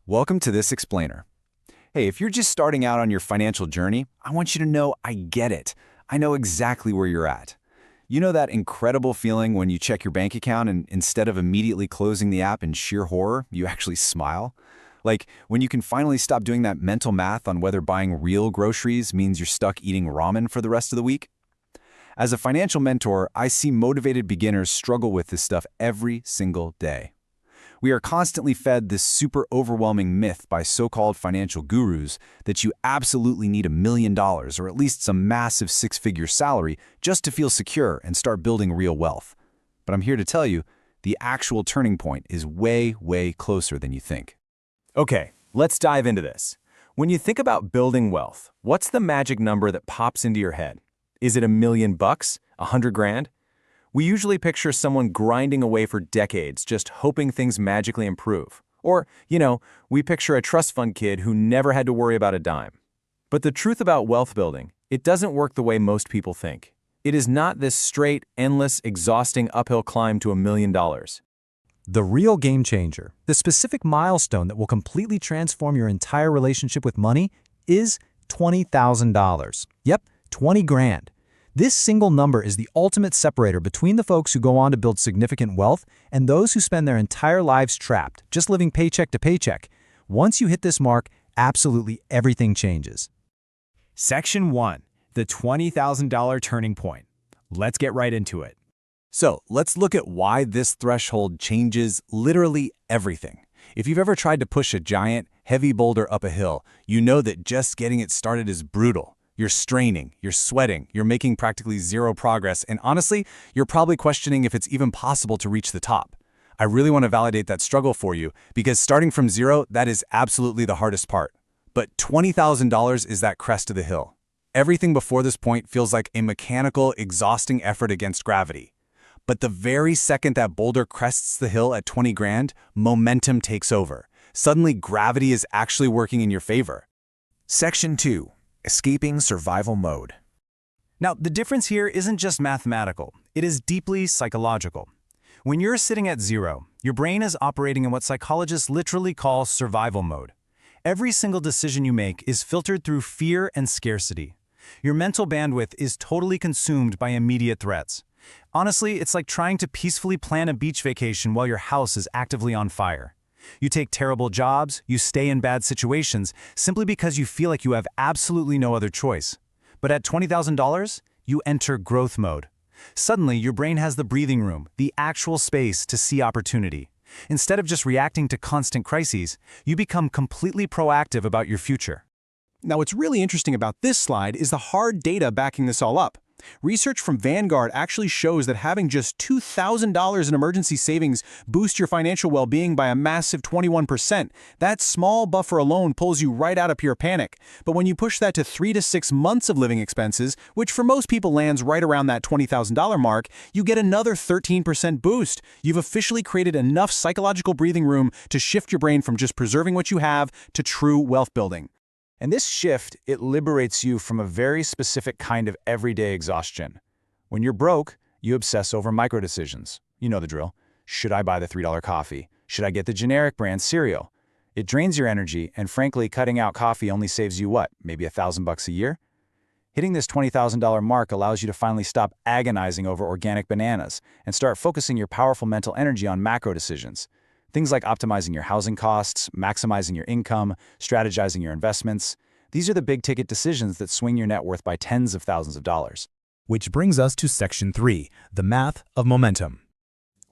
Welcome to this explainer. Hey, if you're just starting out on your financial journey, I want you to know I get it. I know exactly where you're at. You know that incredible feeling when you check your bank account and instead of immediately closing the app in sheer horror, you actually smile? Like when you can finally stop doing that mental math on whether buying real groceries means you're stuck eating ramen for the rest of the week? As a financial mentor, I see motivated beginners struggle with this stuff every single day. We are constantly fed this super overwhelming myth by so-called financial gurus that you absolutely need $1 million or at least some massive six-figure salary just to feel secure and start building real wealth. But I'm here to tell you, the actual turning point is way, way closer than you think. Okay, let's dive into this. When you think about building wealth, what's the magic number that pops into your head? Is it $1 million bucks? 100 grand? We usually picture someone grinding away for decades, just hoping things magically improve. Or, we picture a trust fund kid who never had to worry about a dime. But the truth about wealth building, it doesn't work the way most people think. It is not this straight, endless, exhausting uphill climb to $1 million. The real game changer, the specific milestone that will completely transform your entire relationship with money, is $20,000. Yep, 20 grand. This single number is the ultimate separator between the folks who go on to build significant wealth and those who spend their entire lives trapped, just living paycheck to paycheck. Once you hit this mark, absolutely everything changes. Section 1. The $20,000 turning point. Let's get right into it. So let's look at why this threshold changes literally everything. If you've ever tried to push a giant, heavy boulder up a hill, you know that just getting it started is brutal. You're straining, you're sweating, you're making practically zero progress, and honestly, you're probably questioning if it's even possible to reach the top. I really want to validate that struggle for you, because starting from zero, that is absolutely the hardest part. But $20,000 is that crest of the hill. Everything before this point feels like a mechanical, exhausting effort against gravity. But the very second that boulder crests the hill at 20 grand, momentum takes over. Suddenly, gravity is actually working in your favor. Section 2. Escaping survival mode. Now, the difference here isn't just mathematical. It is deeply psychological. When you're sitting at zero, your brain is operating in what psychologists literally call survival mode. Every single decision you make is filtered through fear and scarcity. Your mental bandwidth is totally consumed by immediate threats. Honestly, it's like trying to peacefully plan a beach vacation while your house is actively on fire. You take terrible jobs, you stay in bad situations, simply because you feel like you have absolutely no other choice. But at $20,000, you enter growth mode. Suddenly, your brain has the breathing room, the actual space to see opportunity. Instead of just reacting to constant crises, you become completely proactive about your future. Now, what's really interesting about this slide is the hard data backing this all up. Research from Vanguard actually shows that having just $2,000 in emergency savings boosts your financial well-being by a massive 21%. That small buffer alone pulls you right out of pure panic. But when you push that to 3 to 6 months of living expenses, which for most people lands right around that $20,000 mark, you get another 13% boost. You've officially created enough psychological breathing room to shift your brain from just preserving what you have to true wealth building. And this shift, it liberates you from a very specific kind of everyday exhaustion. When you're broke, you obsess over micro decisions. You know the drill. Should I buy the $3 coffee? Should I get the generic brand cereal? It drains your energy, and frankly, cutting out coffee only saves you what, maybe $1,000 a year? Hitting this $20,000 mark allows you to finally stop agonizing over organic bananas and start focusing your powerful mental energy on macro decisions. Things like optimizing your housing costs, maximizing your income, strategizing your investments. These are the big-ticket decisions that swing your net worth by tens of thousands of dollars. Which brings us to Section 3, the math of momentum.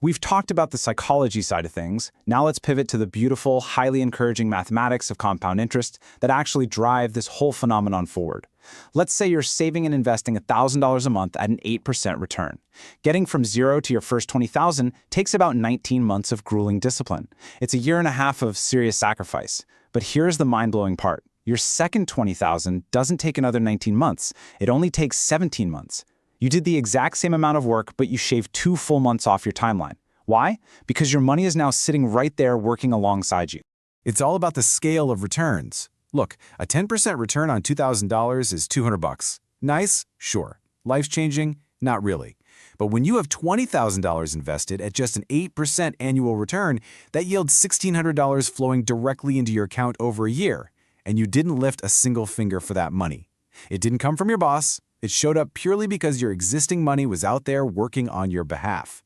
We've talked about the psychology side of things. Now let's pivot to the beautiful, highly encouraging mathematics of compound interest that actually drive this whole phenomenon forward. Let's say you're saving and investing $1,000 a month at an 8% return. Getting from zero to your first $20,000 takes about 19 months of grueling discipline. It's a year and a half of serious sacrifice. But here's the mind-blowing part. Your second $20,000 doesn't take another 19 months. It only takes 17 months. You did the exact same amount of work, but you shaved 2 full months off your timeline. Why? Because your money is now sitting right there working alongside you. It's all about the scale of returns. Look, a 10% return on $2,000 is $200. Nice? Sure. Life-changing? Not really. But when you have $20,000 invested at just an 8% annual return, that yields $1,600 flowing directly into your account over a year, and you didn't lift a single finger for that money. It didn't come from your boss. It showed up purely because your existing money was out there working on your behalf.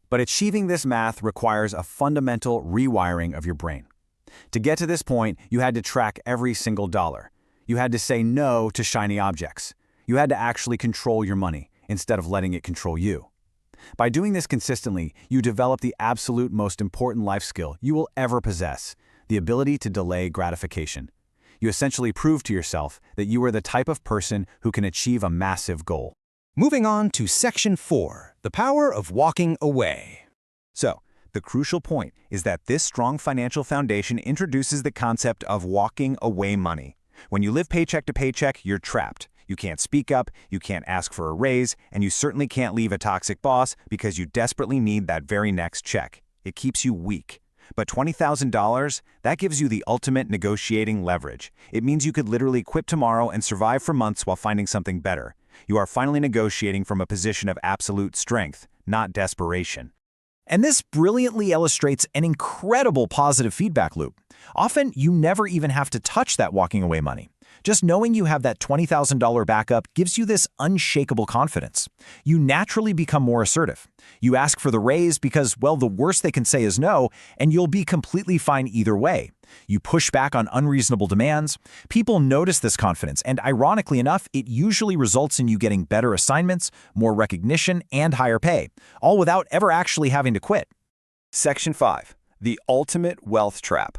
But achieving this math requires a fundamental rewiring of your brain. To get to this point, you had to track every single dollar. You had to say no to shiny objects. You had to actually control your money instead of letting it control you. By doing this consistently, you develop the absolute most important life skill you will ever possess, the ability to delay gratification. You essentially prove to yourself that you are the type of person who can achieve a massive goal. Moving on to Section 4, the power of walking away. So, the crucial point is that this strong financial foundation introduces the concept of walking away money. When you live paycheck to paycheck, you're trapped. You can't speak up, you can't ask for a raise, and you certainly can't leave a toxic boss because you desperately need that very next check. It keeps you weak. But $20,000, that gives you the ultimate negotiating leverage. It means you could literally quit tomorrow and survive for months while finding something better. You are finally negotiating from a position of absolute strength, not desperation. And this brilliantly illustrates an incredible positive feedback loop. Often, you never even have to touch that walking away money. Just knowing you have that $20,000 backup gives you this unshakable confidence. You naturally become more assertive. You ask for the raise because, well, the worst they can say is no, and you'll be completely fine either way. You push back on unreasonable demands. People notice this confidence, and ironically enough, it usually results in you getting better assignments, more recognition, and higher pay, all without ever actually having to quit. Section 5. The ultimate wealth trap.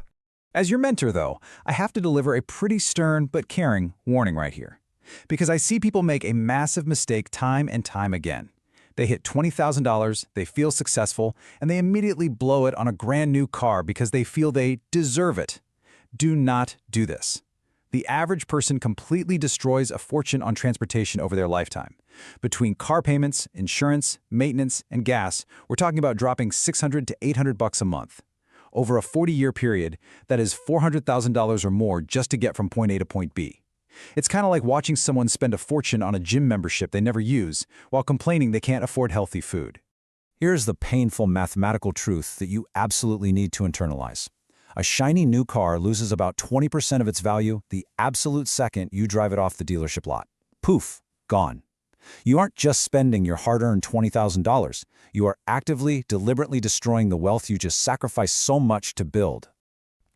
As your mentor, though, I have to deliver a pretty stern but caring warning right here. Because I see people make a massive mistake time and time again. They hit $20,000, they feel successful, and they immediately blow it on a brand new car because they feel they deserve it. Do not do this. The average person completely destroys a fortune on transportation over their lifetime. Between car payments, insurance, maintenance, and gas, we're talking about dropping $600 to $800 a month. Over a 40-year period, that is $400,000 or more just to get from point A to point B. It's kind of like watching someone spend a fortune on a gym membership they never use while complaining they can't afford healthy food. Here's the painful mathematical truth that you absolutely need to internalize. A shiny new car loses about 20% of its value the absolute second you drive it off the dealership lot. Poof, gone. You aren't just spending your hard-earned $20,000. You are actively, deliberately destroying the wealth you just sacrificed so much to build.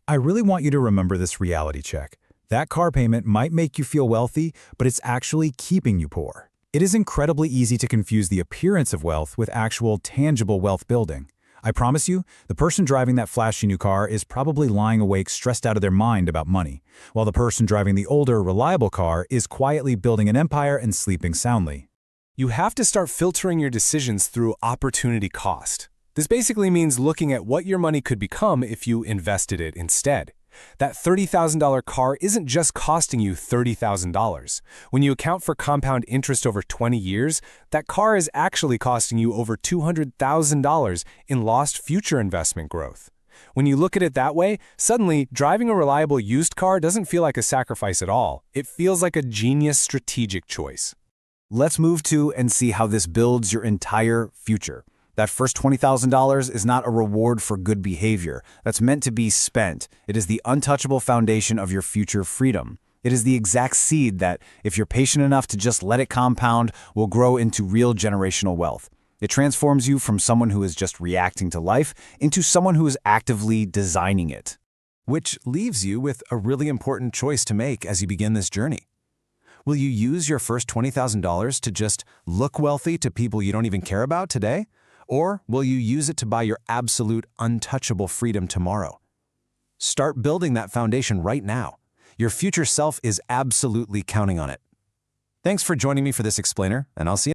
I really want you to remember this reality check. That car payment might make you feel wealthy, but it's actually keeping you poor. It is incredibly easy to confuse the appearance of wealth with actual, tangible wealth building. I promise you, the person driving that flashy new car is probably lying awake stressed out of their mind about money, while the person driving the older, reliable car is quietly building an empire and sleeping soundly. You have to start filtering your decisions through opportunity cost. This basically means looking at what your money could become if you invested it instead. That $30,000 car isn't just costing you $30,000. When you account for compound interest over 20 years, that car is actually costing you over $200,000 in lost future investment growth. When you look at it that way, suddenly, driving a reliable used car doesn't feel like a sacrifice at all. It feels like a genius strategic choice. Let's move to and see how this builds your entire future. That first $20,000 is not a reward for good behavior. That's meant to be spent. It is the untouchable foundation of your future freedom. It is the exact seed that, if you're patient enough to just let it compound, will grow into real generational wealth. It transforms you from someone who is just reacting to life into someone who is actively designing it. Which leaves you with a really important choice to make as you begin this journey. Will you use your first $20,000 to just look wealthy to people you don't even care about today? Or will you use it to buy your absolute untouchable freedom tomorrow? Start building that foundation right now. Your future self is absolutely counting on it. Thanks for joining me for this explainer, and I'll see you